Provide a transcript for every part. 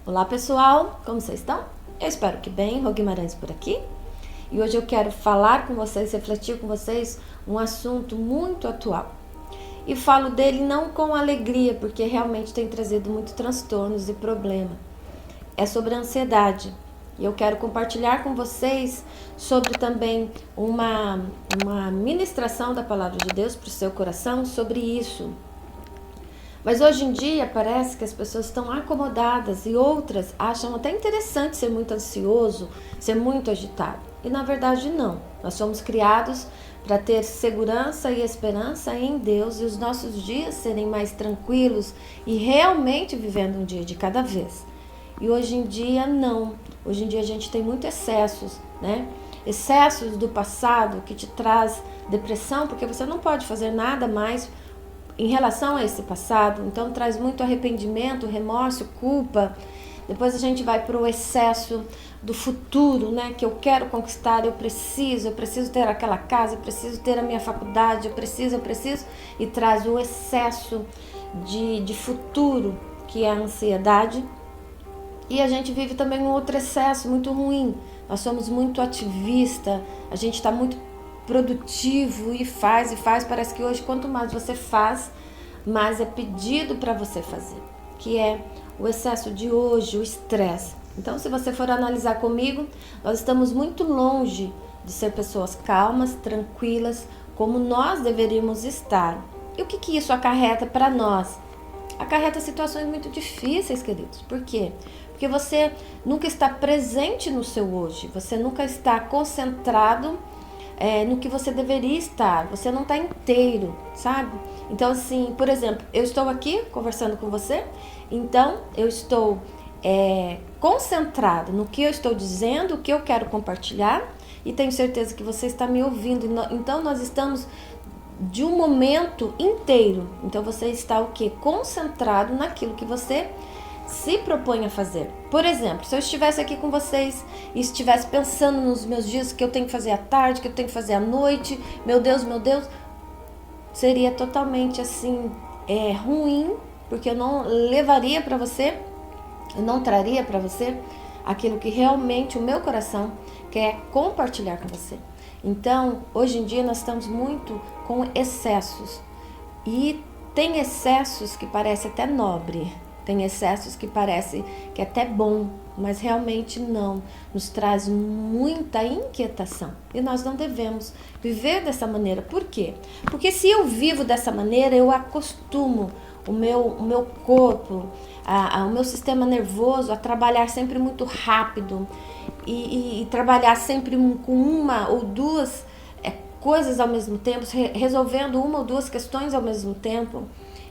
Olá pessoal, como vocês estão? Eu espero que bem, Rô Guimarães por aqui. E hoje eu quero falar com vocês, refletir com vocês um assunto muito atual. E falo dele não com alegria, porque realmente tem trazido muitos transtornos e problemas. É sobre a ansiedade. E eu quero compartilhar com vocês sobre também uma ministração da Palavra de Deus para o seu coração sobre isso. Mas hoje em dia parece que as pessoas estão acomodadas e outras acham até interessante ser muito ansioso, ser muito agitado. E na verdade não. Nós somos criados para ter segurança e esperança em Deus e os nossos dias serem mais tranquilos e realmente vivendo um dia de cada vez. E hoje em dia não. Hoje em dia a gente tem muitos excessos, né? Excessos do passado que te traz depressão, porque você não pode fazer nada mais em relação a esse passado, então traz muito arrependimento, remorso, culpa. Depois a gente vai para o excesso do futuro, né? Que eu quero conquistar, eu preciso ter aquela casa, eu preciso ter a minha faculdade, eu preciso, e traz o excesso de futuro, que é a ansiedade. E a gente vive também um outro excesso muito ruim. Nós somos muito ativistas, a gente está muito produtivo e faz. Parece que hoje quanto mais você faz, mais é pedido para você fazer, que é o excesso de hoje, o estresse. Então, se você for analisar comigo, nós estamos muito longe de ser pessoas calmas, tranquilas, como nós deveríamos estar. E o que isso acarreta para nós? Acarreta situações muito difíceis, queridos. Por quê? Porque você nunca está presente no seu hoje, você nunca está concentrado no que você deveria estar, você não está inteiro, sabe? Então assim, por exemplo, eu estou aqui conversando com você, então eu estou concentrado no que eu estou dizendo, o que eu quero compartilhar, e tenho certeza que você está me ouvindo, então nós estamos de um momento inteiro, então você está o quê? Concentrado naquilo que você se propõe a fazer. Por exemplo, se eu estivesse aqui com vocês e estivesse pensando nos meus dias que eu tenho que fazer à tarde, que eu tenho que fazer à noite, meu Deus, seria totalmente assim, ruim, porque eu não levaria para você, eu não traria para você aquilo que realmente o meu coração quer compartilhar com você. Então, hoje em dia nós estamos muito com excessos, e tem excessos que parece até nobre, tem excessos que parece que é até bom, mas realmente não, nos traz muita inquietação. E nós não devemos viver dessa maneira. Por quê? Porque se eu vivo dessa maneira, eu acostumo o meu corpo, o meu sistema nervoso a trabalhar sempre muito rápido e trabalhar sempre com uma ou duas coisas ao mesmo tempo, resolvendo uma ou duas questões ao mesmo tempo.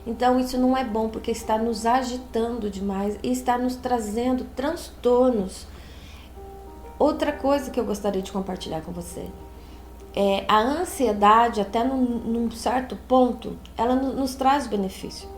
Então isso não é bom, porque está nos agitando demais e está nos trazendo transtornos. Outra coisa que eu gostaria de compartilhar com você é a ansiedade, até num certo ponto, ela nos traz benefício.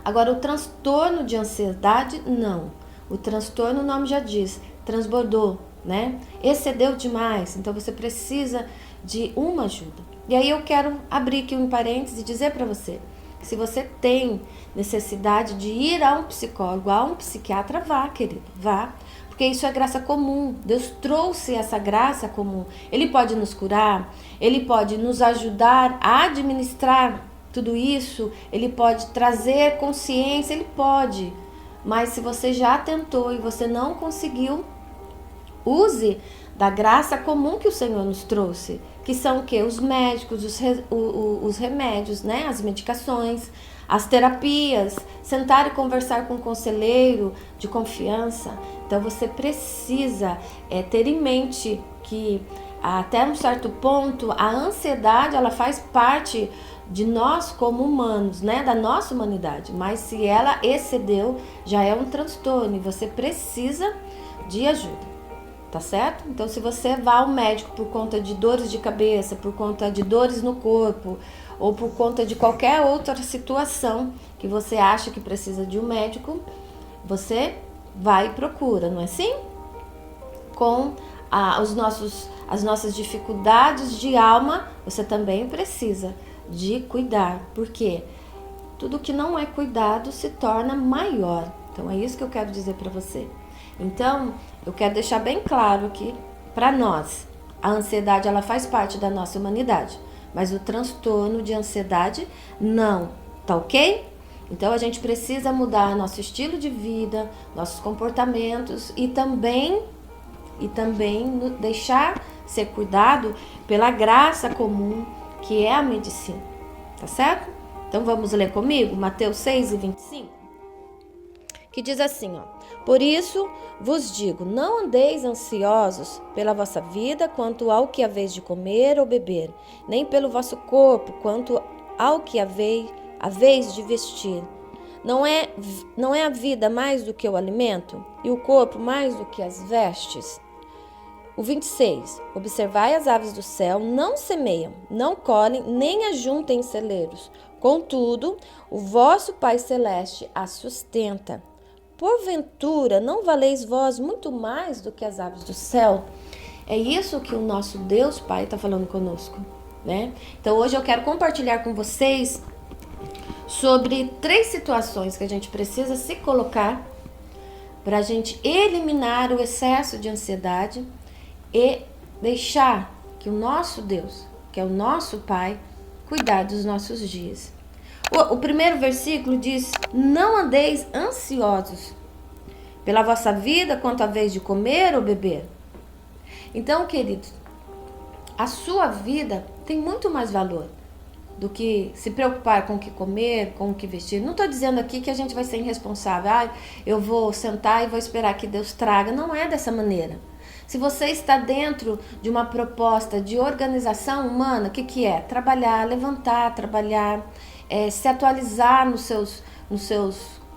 Agora, o transtorno de ansiedade, não. O transtorno, o nome já diz, transbordou, né? Excedeu demais, então você precisa de uma ajuda. E aí eu quero abrir aqui um parênteses e dizer para você, se você tem necessidade de ir a um psicólogo, a um psiquiatra, vá, querido, vá. Porque isso é graça comum. Deus trouxe essa graça comum. Ele pode nos curar, Ele pode nos ajudar a administrar tudo isso, Ele pode trazer consciência, Ele pode. Mas se você já tentou e você não conseguiu, use da graça comum que o Senhor nos trouxe, que são o quê? Os médicos, os remédios, né? As medicações, as terapias, sentar e conversar com um conselheiro de confiança. Então você precisa ter em mente que até um certo ponto a ansiedade ela faz parte de nós como humanos, né? Da nossa humanidade, mas se ela excedeu, já é um transtorno e você precisa de ajuda. Tá certo? Então, se você vai ao médico por conta de dores de cabeça, por conta de dores no corpo, ou por conta de qualquer outra situação que você acha que precisa de um médico, você vai e procura, não é assim? Com as nossas dificuldades de alma, você também precisa de cuidar, porque tudo que não é cuidado se torna maior. Então é isso que eu quero dizer para você. Então, eu quero deixar bem claro que para nós, a ansiedade ela faz parte da nossa humanidade, mas o transtorno de ansiedade não, tá ok? Então a gente precisa mudar nosso estilo de vida, nossos comportamentos e também deixar ser cuidado pela graça comum que é a medicina, tá certo? Então vamos ler comigo Mateus 6:25, que diz assim, ó: por isso vos digo, não andeis ansiosos pela vossa vida quanto ao que haveis de comer ou beber, nem pelo vosso corpo quanto ao que haveis de vestir. Não é a vida mais do que o alimento, e o corpo mais do que as vestes? O 26. Observai as aves do céu, não semeiam, não colhem, nem ajuntem em celeiros. Contudo, o vosso Pai Celeste as sustenta. Porventura, não valeis vós muito mais do que as aves do céu? É isso que o nosso Deus Pai está falando conosco, né? Então hoje eu quero compartilhar com vocês sobre 3 situações que a gente precisa se colocar para a gente eliminar o excesso de ansiedade e deixar que o nosso Deus, que é o nosso Pai, cuidar dos nossos dias. O primeiro versículo diz: não andeis ansiosos pela vossa vida quanto à vez de comer ou beber. Então, queridos, a sua vida tem muito mais valor do que se preocupar com o que comer, com o que vestir. Não estou dizendo aqui que a gente vai ser irresponsável. Eu vou sentar e vou esperar que Deus traga. Não é dessa maneira. Se você está dentro de uma proposta de organização humana, o que é? Trabalhar, levantar, trabalhar, se atualizar nos seus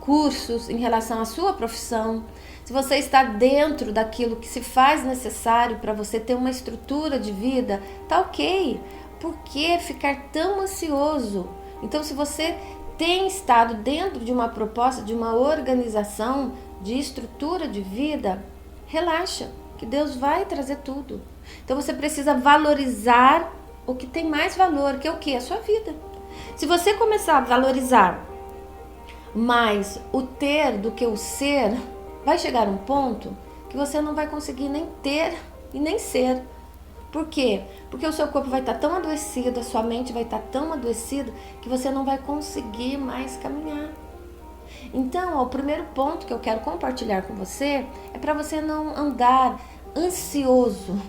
cursos em relação à sua profissão. Se você está dentro daquilo que se faz necessário para você ter uma estrutura de vida, tá ok. Por que ficar tão ansioso? Então, se você tem estado dentro de uma proposta, de uma organização, de estrutura de vida, relaxa, que Deus vai trazer tudo. Então, você precisa valorizar o que tem mais valor, que é o quê? A sua vida. Se você começar a valorizar mais o ter do que o ser, vai chegar um ponto que você não vai conseguir nem ter e nem ser. Por quê? Porque o seu corpo vai estar tão adoecido, a sua mente vai estar tão adoecida que você não vai conseguir mais caminhar. Então, o primeiro ponto que eu quero compartilhar com você é para você não andar ansioso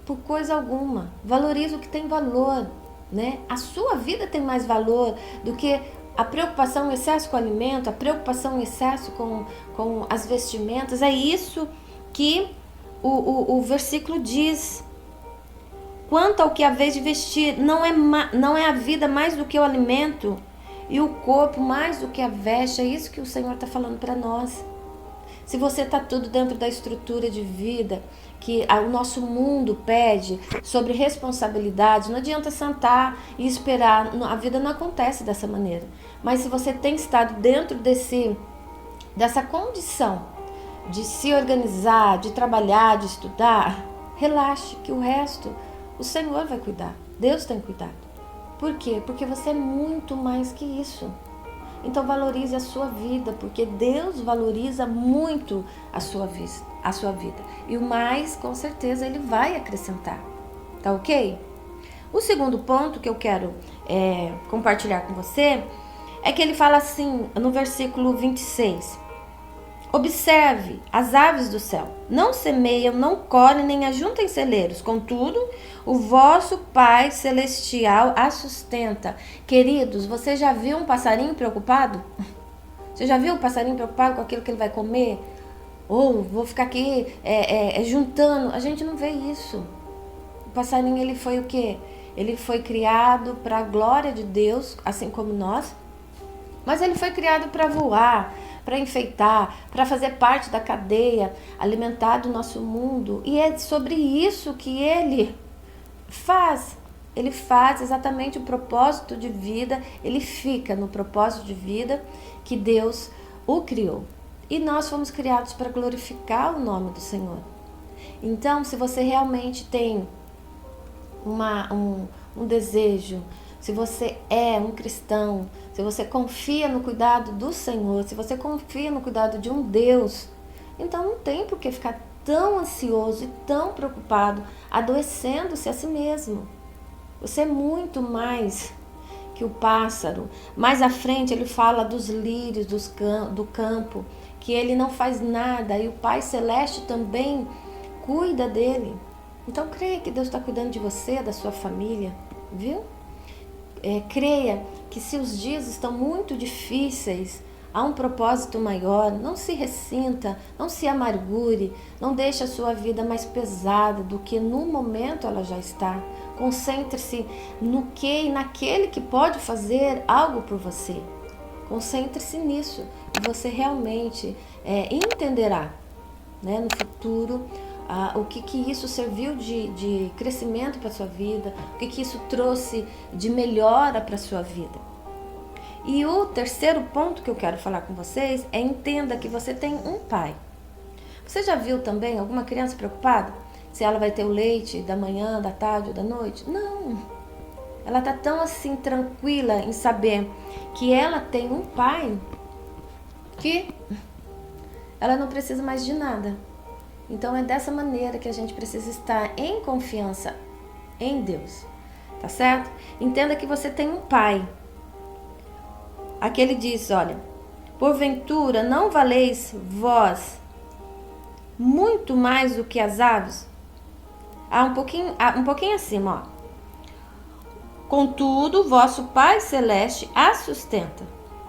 por coisa alguma. Valorize o que tem valor, né? A sua vida tem mais valor do que a preocupação em excesso com o alimento, a preocupação em excesso com as vestimentas. É isso que o versículo diz. Quanto ao que haveis de vestir, não é a vida mais do que o alimento e o corpo mais do que a veste. É isso que o Senhor está falando para nós. Se você está tudo dentro da estrutura de vida que o nosso mundo pede sobre responsabilidade, não adianta sentar e esperar. A vida não acontece dessa maneira. Mas se você tem estado dentro dessa condição de se organizar, de trabalhar, de estudar, relaxe, que o resto o Senhor vai cuidar. Deus tem cuidado. Por quê? Porque você é muito mais que isso. Então valorize a sua vida, porque Deus valoriza muito a sua vida. E o mais, com certeza, Ele vai acrescentar. Tá ok? O segundo ponto que eu quero compartilhar com você é que ele fala assim, no versículo 26. Observe as aves do céu, não semeiam, não colhem, nem ajuntam em celeiros, contudo, o vosso Pai Celestial as sustenta. Queridos, você já viu um passarinho preocupado? Você já viu um passarinho preocupado com aquilo que ele vai comer? Ou vou ficar aqui juntando? A gente não vê isso. O passarinho, ele foi o quê? Ele foi criado para a glória de Deus, assim como nós, mas ele foi criado para voar, para enfeitar, para fazer parte da cadeia alimentar do nosso mundo. E é sobre isso que ele faz. Ele faz exatamente o propósito de vida, ele fica no propósito de vida que Deus o criou. E nós fomos criados para glorificar o nome do Senhor. Então, se você realmente tem um desejo, se você é um cristão, se você confia no cuidado do Senhor, se você confia no cuidado de um Deus, então não tem por que ficar tão ansioso e tão preocupado, adoecendo-se a si mesmo. Você é muito mais que o pássaro. Mais à frente ele fala dos lírios do campo, que ele não faz nada e o Pai Celeste também cuida dele. Então creia que Deus está cuidando de você, da sua família, viu? Creia que se os dias estão muito difíceis, há um propósito maior. Não se ressinta, não se amargure, não deixe a sua vida mais pesada do que no momento ela já está. Concentre-se no que e naquele que pode fazer algo por você. Concentre-se nisso e você realmente entenderá, né, no futuro o que isso serviu de crescimento para a sua vida, o que isso trouxe de melhora para a sua vida. E o terceiro ponto que eu quero falar com vocês é: entenda que você tem um pai. Você já viu também alguma criança preocupada? Se ela vai ter o leite da manhã, da tarde ou da noite? Não. Ela está tão assim tranquila em saber que ela tem um pai que ela não precisa mais de nada. Então é dessa maneira que a gente precisa estar em confiança em Deus, tá certo? Entenda que você tem um pai. Aqui ele diz, olha: porventura não valeis vós muito mais do que as aves? Um pouquinho acima, ó. Contudo, vosso Pai Celeste a sustenta.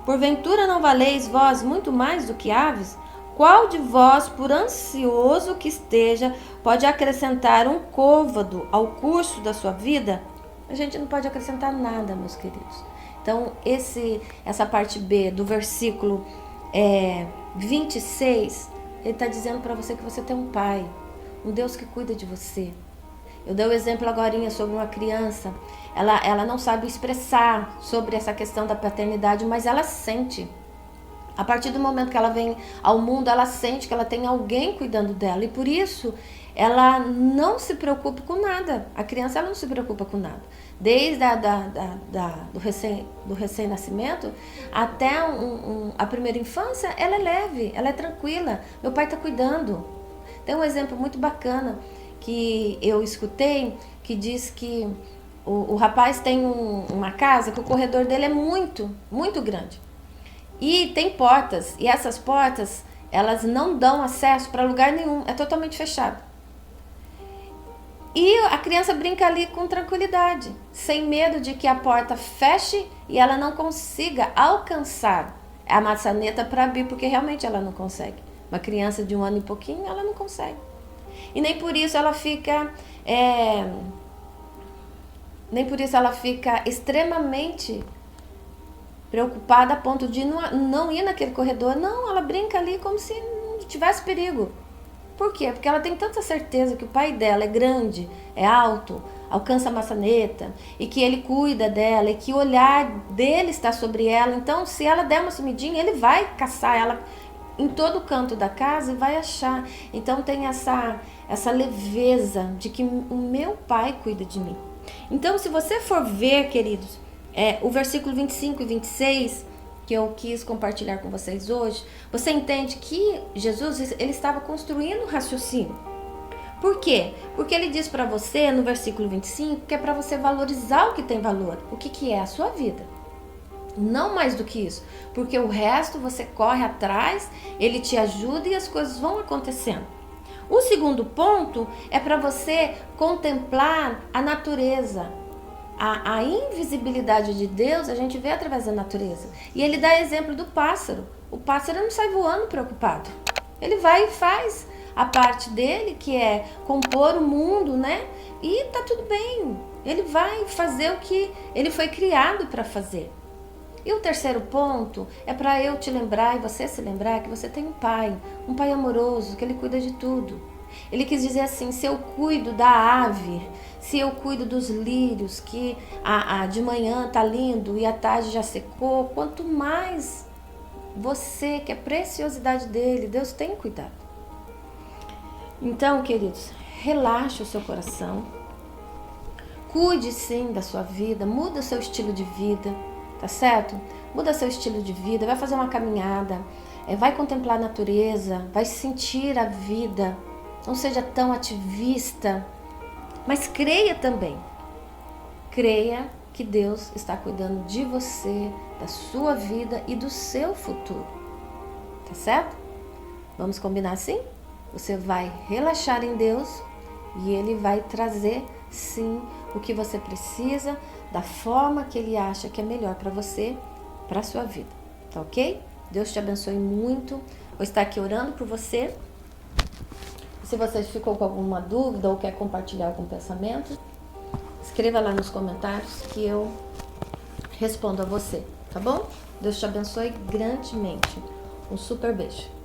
Porventura não valeis vós muito mais do que aves? Qual de vós, por ansioso que esteja, pode acrescentar um côvado ao curso da sua vida? A gente não pode acrescentar nada, meus queridos. Então, essa parte B do versículo 26, ele está dizendo para você que você tem um pai, um Deus que cuida de você. Eu dei o exemplo agora sobre uma criança. Ela não sabe expressar sobre essa questão da paternidade, mas ela sente. A partir do momento que ela vem ao mundo, ela sente que ela tem alguém cuidando dela. E por isso, ela não se preocupa com nada. A criança ela não se preocupa com nada. Desde do recém-nascimento até a primeira infância, ela é leve, ela é tranquila. Meu pai está cuidando. Tem um exemplo muito bacana que eu escutei, que diz que o rapaz tem uma casa que o corredor dele é muito, muito grande. E tem portas, e essas portas, elas não dão acesso para lugar nenhum, é totalmente fechado. E a criança brinca ali com tranquilidade, sem medo de que a porta feche e ela não consiga alcançar a maçaneta para abrir, porque realmente ela não consegue. Uma criança de 1 ano e pouquinho, ela não consegue. E nem por isso ela fica extremamente preocupada a ponto de não ir naquele corredor. Não, ela brinca ali como se não tivesse perigo. Por quê? Porque ela tem tanta certeza que o pai dela é grande, é alto, alcança a maçaneta, e que ele cuida dela, e que o olhar dele está sobre ela. Então, se ela der uma sumidinha, ele vai caçar ela em todo canto da casa e vai achar. Então tem essa leveza de que o meu pai cuida de mim. Então, se você for ver, queridos, o versículo 25 e 26, que eu quis compartilhar com vocês hoje, você entende que Jesus ele estava construindo um raciocínio. Por quê? Porque ele diz para você, no versículo 25, que é para você valorizar o que tem valor. O que é a sua vida. Não mais do que isso. Porque o resto você corre atrás, ele te ajuda e as coisas vão acontecendo. O segundo ponto é para você contemplar a natureza. A invisibilidade de Deus a gente vê através da natureza. E ele dá exemplo do pássaro. O pássaro não sai voando preocupado. Ele vai e faz a parte dele, que é compor o mundo, né? E tá tudo bem. Ele vai fazer o que ele foi criado para fazer. E o terceiro ponto é para eu te lembrar e você se lembrar que você tem um pai amoroso, que ele cuida de tudo. Ele quis dizer assim: se eu cuido da ave, se eu cuido dos lírios, que de manhã tá lindo e à tarde já secou, quanto mais você, que é preciosidade dele, Deus tem cuidado. Então, queridos, relaxe o seu coração, cuide sim da sua vida, muda o seu estilo de vida, tá certo? muda seu estilo de vida, vai fazer uma caminhada, vai contemplar a natureza, vai sentir a vida. Não seja tão ativista, mas creia também. Creia que Deus está cuidando de você, da sua vida e do seu futuro. Tá certo? Vamos combinar assim? Você vai relaxar em Deus e Ele vai trazer, sim, o que você precisa, da forma que Ele acha que é melhor para você, para a sua vida. Tá ok? Deus te abençoe muito. Vou estar aqui orando por você. Se você ficou com alguma dúvida ou quer compartilhar algum pensamento, escreva lá nos comentários que eu respondo a você, tá bom? Deus te abençoe grandemente. Um super beijo.